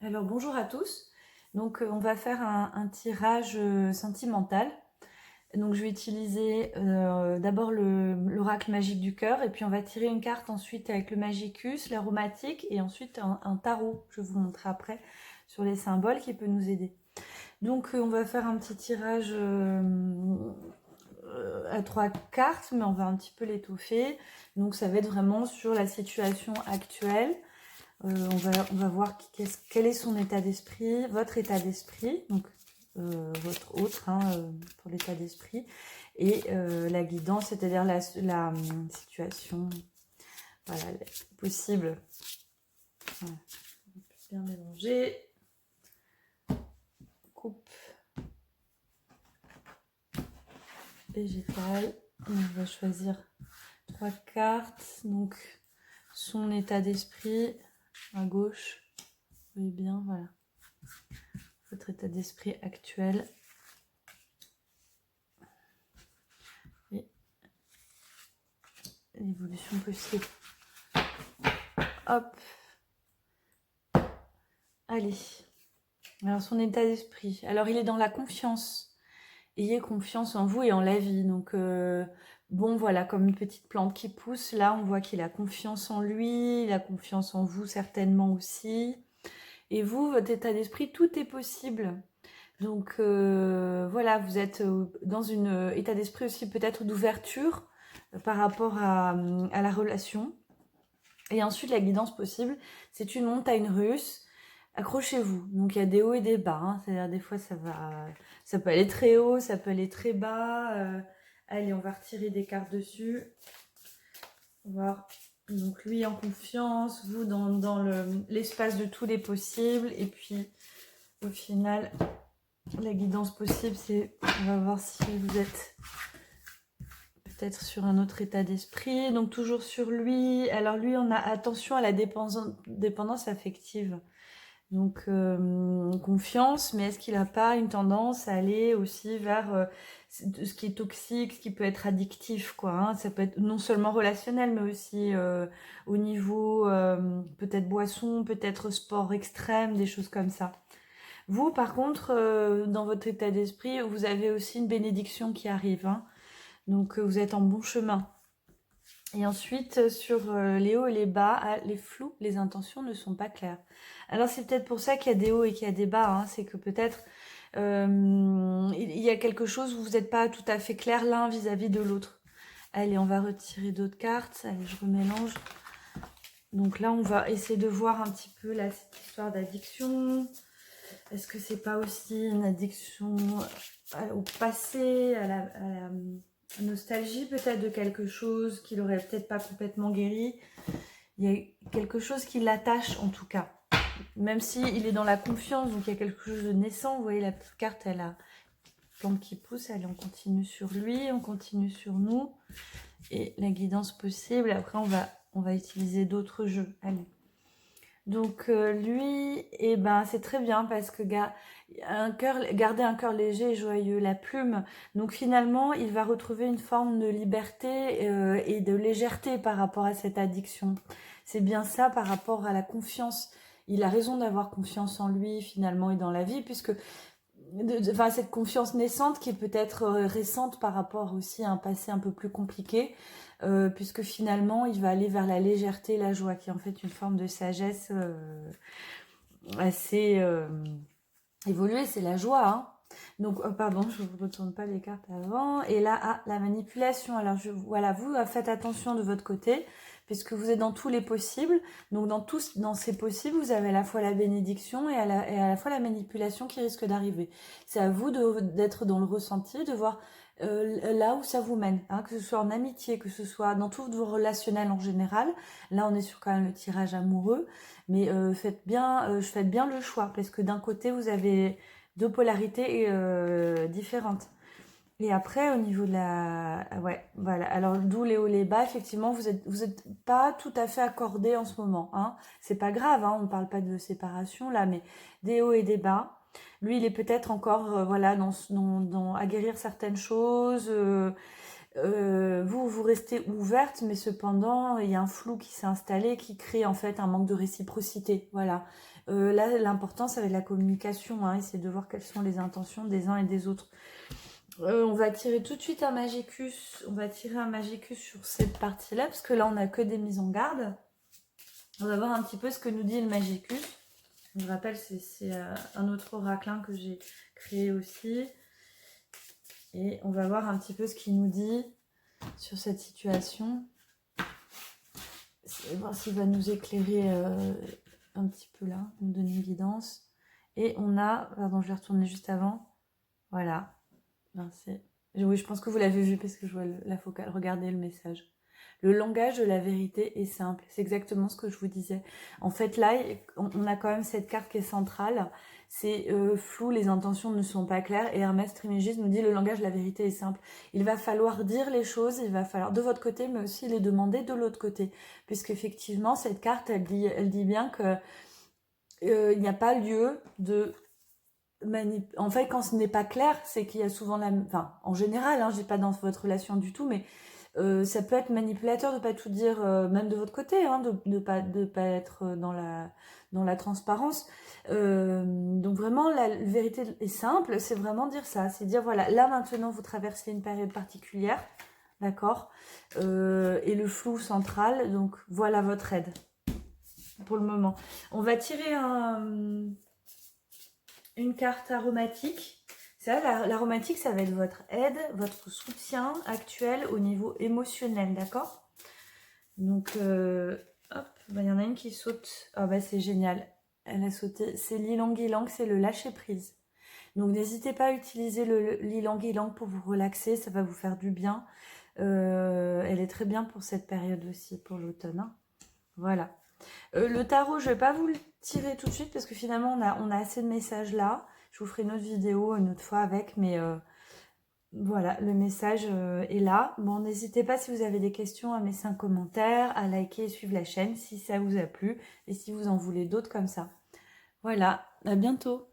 Alors bonjour à tous. Donc on va faire un tirage sentimental. Donc je vais utiliser d'abord l'oracle magique du cœur et puis on va tirer une carte ensuite avec le magicus, l'aromatique et ensuite un tarot. Je vous montrerai après sur les symboles qui peut nous aider. Donc on va faire un petit tirage à 3 cartes, mais on va un petit peu l'étoffer. Donc ça va être vraiment sur la situation actuelle. On va voir quel est son état d'esprit, votre état d'esprit, donc votre autre pour l'état d'esprit, et la guidance, c'est-à-dire la situation voilà, possible. Voilà. Bien mélanger. Coupe végétale. On va choisir 3 cartes. Donc son état d'esprit à gauche. Vous voyez bien, voilà. Votre état d'esprit actuel. Et l'évolution possible. Hop. Allez. Alors son état d'esprit. Alors il est dans la confiance. Ayez confiance en vous et en la vie. Donc bon voilà, comme une petite plante qui pousse, là on voit qu'il a confiance en lui, il a confiance en vous certainement aussi. Et vous, votre état d'esprit, tout est possible. Donc voilà, vous êtes dans un état d'esprit aussi peut-être d'ouverture par rapport à la relation. Et ensuite, la guidance possible, c'est une montagne russe. Accrochez-vous. Donc il y a des hauts et des bas. C'est-à-dire des fois ça peut aller très haut, ça peut aller très bas. Allez, on va retirer des cartes dessus. Voir. Donc lui en confiance, vous dans l'espace de tous les possibles. Et puis au final, la guidance possible, c'est on va voir si vous êtes peut-être sur un autre état d'esprit. Donc toujours sur lui. Alors lui, on a attention à la dépendance affective. Donc confiance, mais est-ce qu'il n'a pas une tendance à aller aussi vers ce qui est toxique, ce qui peut être addictif, quoi, hein. Ça peut être non seulement relationnel, mais aussi au niveau peut-être boisson, peut-être sport extrême, des choses comme ça. Vous, par contre, dans votre état d'esprit, vous avez aussi une bénédiction qui arrive, hein. Donc vous êtes en bon chemin. Et ensuite, sur les hauts et les bas, les flous, les intentions ne sont pas claires. Alors c'est peut-être pour ça qu'il y a des hauts et qu'il y a des bas, hein. C'est que peut-être il y a quelque chose où vous n'êtes pas tout à fait clair l'un vis-à-vis de l'autre. Allez, on va retirer d'autres cartes. Allez, je remélange. Donc là, on va essayer de voir un petit peu là, cette histoire d'addiction. Est-ce que c'est pas aussi une addiction au passé, à la nostalgie peut-être de quelque chose qu'il aurait peut-être pas complètement guéri? Il y a quelque chose qui l'attache en tout cas. Même s'il est dans la confiance, donc il y a quelque chose de naissant. Vous voyez la carte, elle a plante qui pousse, allez, on continue sur lui, on continue sur nous. Et la guidance possible, après on va utiliser d'autres jeux. Allez. Donc lui, eh ben, c'est très bien parce que garder un cœur léger et joyeux, la plume. Donc finalement, il va retrouver une forme de liberté et de légèreté par rapport à cette addiction. C'est bien ça par rapport à la confiance. Il a raison d'avoir confiance en lui finalement et dans la vie puisque enfin, cette confiance naissante qui est peut-être récente par rapport aussi à un passé un peu plus compliqué, puisque finalement il va aller vers la légèreté, la joie, qui est en fait une forme de sagesse assez évoluée, c'est la joie, hein. Donc, pardon, je ne retourne pas les cartes avant. Et là, la manipulation. Alors, voilà, vous faites attention de votre côté, puisque vous êtes dans tous les possibles. Donc, dans ces possibles, vous avez à la fois la bénédiction et à la fois la manipulation qui risque d'arriver. C'est à vous d'être dans le ressenti, de voir là où ça vous mène, hein, que ce soit en amitié, que ce soit dans tout vos relationnels en général. Là, on est sur quand même le tirage amoureux, mais faites bien le choix, parce que d'un côté, vous avez deux polarités différentes. Et après, au niveau de la... Ouais, voilà. Alors, d'où les hauts, les bas, effectivement, vous êtes pas tout à fait accordés en ce moment, hein. C'est pas grave, hein, on ne parle pas de séparation, là, mais des hauts et des bas. Lui, il est peut-être encore, voilà, à guérir certaines choses, vous restez ouverte, mais cependant, il y a un flou qui s'est installé qui crée en fait un manque de réciprocité. Voilà. Là, l'important, ça va être la communication, hein, essayer de voir quelles sont les intentions des uns et des autres. On va tirer tout de suite un Magicus. On va tirer un Magicus sur cette partie-là, parce que là, on n'a que des mises en garde. On va voir un petit peu ce que nous dit le Magicus. Je vous rappelle, c'est un autre oracle que j'ai créé aussi. Et on va voir un petit peu ce qu'il nous dit sur cette situation. Voir s'il va nous éclairer un petit peu là, nous donner une guidance. Et on a, pardon, je vais retourner juste avant. Voilà. Oui, je pense que vous l'avez vu parce que je vois la focale. Regardez le message. Le langage de la vérité est simple. C'est exactement ce que je vous disais. En fait, là, on a quand même cette carte qui est centrale. C'est flou, les intentions ne sont pas claires. Et Hermès Trismégiste nous dit le langage de la vérité est simple. Il va falloir dire les choses, il va falloir de votre côté, mais aussi les demander de l'autre côté. Puisqu'effectivement, cette carte, elle dit bien que il n'y a pas lieu de... En fait, quand ce n'est pas clair, c'est qu'il y a souvent la... Enfin, en général, je dis pas dans votre relation du tout, mais ça peut être manipulateur de pas tout dire, même de votre côté, de pas être dans la transparence. Donc vraiment, la vérité est simple, c'est vraiment dire ça. C'est dire, voilà, là maintenant, vous traversez une période particulière, d'accord, et le flou central, donc voilà votre aide pour le moment. On va tirer une carte aromatique. Ça, l'aromatique, ça va être votre aide, votre soutien actuel au niveau émotionnel, d'accord? Donc, hop, il y en a une qui saute. Ah bah c'est génial, elle a sauté. C'est l'ilang-ilang, c'est le lâcher prise. Donc n'hésitez pas à utiliser l'ilang-ilang pour vous relaxer, ça va vous faire du bien. Elle est très bien pour cette période aussi, pour l'automne. Voilà. Le tarot, je ne vais pas vous le tirer tout de suite parce que finalement, on a assez de messages là. Je vous ferai une autre vidéo une autre fois avec, mais voilà, le message est là. Bon, n'hésitez pas si vous avez des questions à laisser un commentaire, à liker et suivre la chaîne si ça vous a plu et si vous en voulez d'autres comme ça. Voilà, à bientôt.